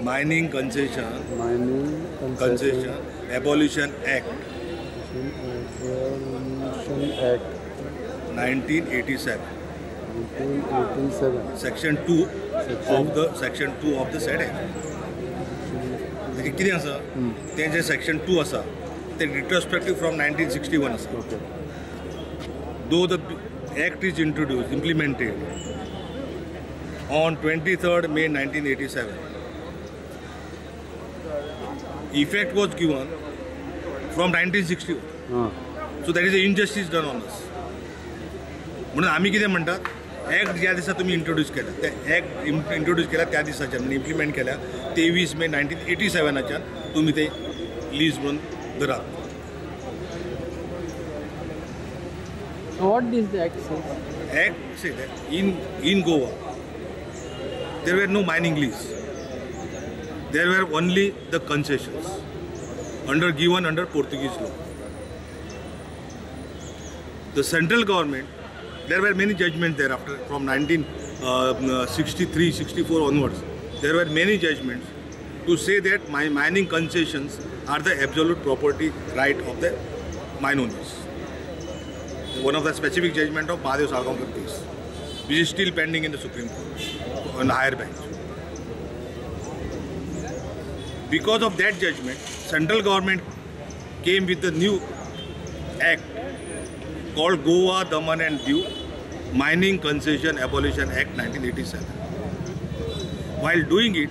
Mining Concession Abolition Act 1987. Section 2 of the said act. किती आसा तेजे section 2 आसा ते retrospective from 1961 आसा. Okay. Though the act is implemented on 23rd May 1987, effect was given from 1961. So that is an injustice done on us. म्हणून आम्ही कितें म्हणतात, ॲक्ट ज्या दिसा तुम्ही इंट्रोड्यूस केला ते ॲक्ट इंट्रोड्यूस केला त्या दिसाच्यान म्हणजे इम्प्लिमेंट केल्या 23 मे 1987च्यान तुम्ही ते लीज म्हणून धरात. What is the act, sir? Act say that in Goa there were no mining lease. There were only the concessions given under Portuguese law. The central government, there were many judgments thereafter from 1963, 64 onwards. There were many judgments to say that mining concessions are the absolute property right of the mine owners. One of the specific judgment of Mahadev Salgaonkar case, which is still pending in the Supreme Court on the higher bench. Because of that judgment, central government came with the new act called Goa, Daman and Diu Mining Concession Abolition Act 1987. While doing it,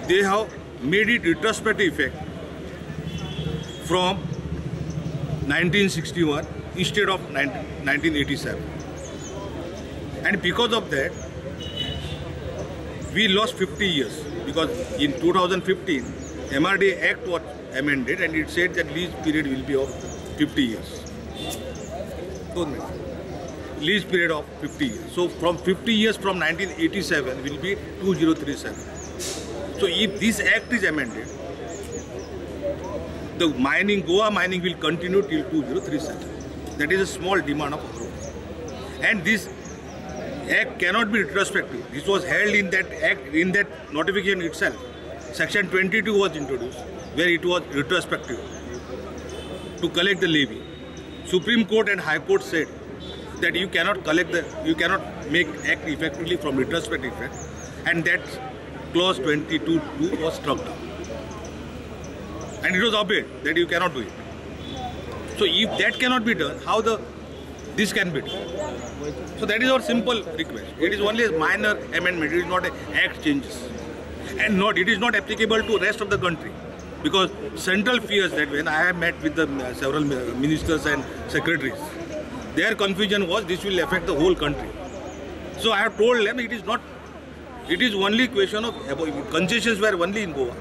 they have made it retrospective effect from 1961 instead of 1987. And because of that, we lost 50 years. Because in 2015, MRDA Act was amended and it said that lease period will be of 50 years. Lease period of 50 years. So from 50 years from 1987 will be 2037. So if this act is amended, the Goa mining will continue till 2037. That is a small demand of growth. And this act cannot be retrospective. This was held in that act, in that notification itself. Section 22 was introduced, where it was retrospective to collect the levy. Supreme Court and High Court said that you cannot make act effectively from retrospective effect, and that clause 22(2) was struck down. And it was obeyed that you cannot do it. So if that cannot be done, how this can be done? So that is our simple request. It is only a minor amendment. It is not an act changes, and it is not applicable to rest of the country, because central fears that when I have met with the several ministers and secretaries, their confusion was this will affect the whole country. So I have told them it is not. It is only question of concessions were only in Goa.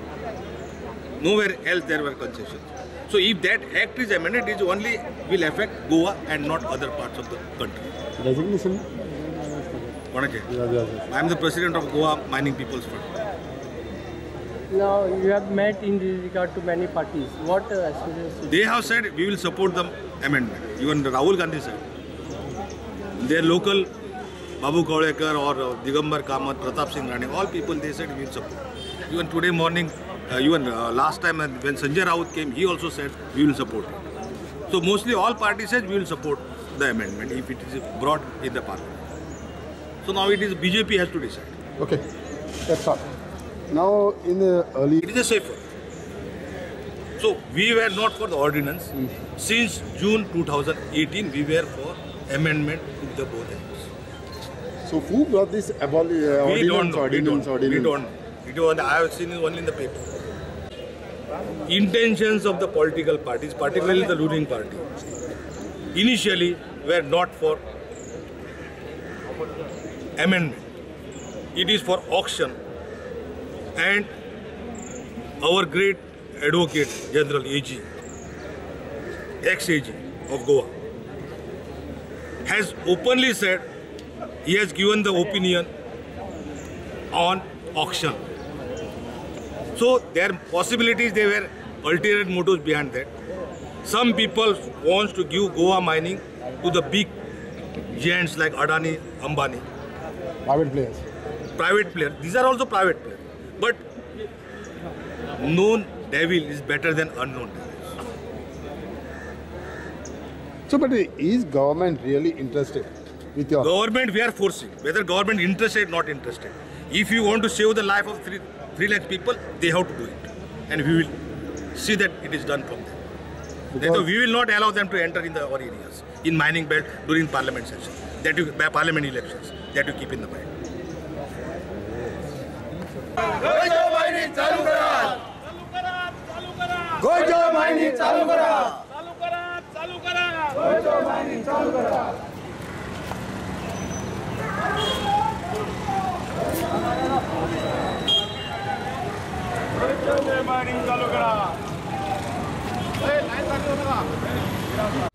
Nowhere else there were concessions. So if that act is amended, it only will affect Goa and not other parts of the country. Resignation? I am the president of Goa Mining People's Fund. Now you have met in regard to many parties. What aspirations? They have said we will support the amendment. Even Rahul Gandhi said. Their local Babu Kaulekar or Digambar Kamath, Pratap Singh Rane, all people they said we will support. Even today morning, last time when Sanjay Raut came, he also said we will support it. So mostly all parties said we will support the amendment if it is brought in the parliament. So now it is BJP has to decide. Okay, that's all. Now in the early... It is a safer. So we were not for the ordinance. Since June 2018, we were for amendment to the both acts. So who brought this ordinance? We don't know. It was, I have seen it only in the paper. Intentions of the political parties, particularly the ruling party, initially were not for amendment. it is for auction. And our great advocate general AG, ex-AG of Goa, has openly said he has given the opinion on auction. So there are possibilities, there were ulterior motives behind that. Some people want to give Goa mining to the big giants like Adani, Ambani. Private players. Private players. These are also private players. But known devil is better than unknown devil. So, but is government really interested with your... Government, we are forcing. Whether government interested or not interested. If you want to save the life of 3 lakh people, they have to do it. And we will see that it is done from there. Therefore, we will not allow them to enter in our areas, in mining belt during parliament session, parliament elections, that you keep in the mind. Gojo mining चालू करा. Gojo mining चालू करा. Gojo mining चालू करा. Gojo mining चालू करा.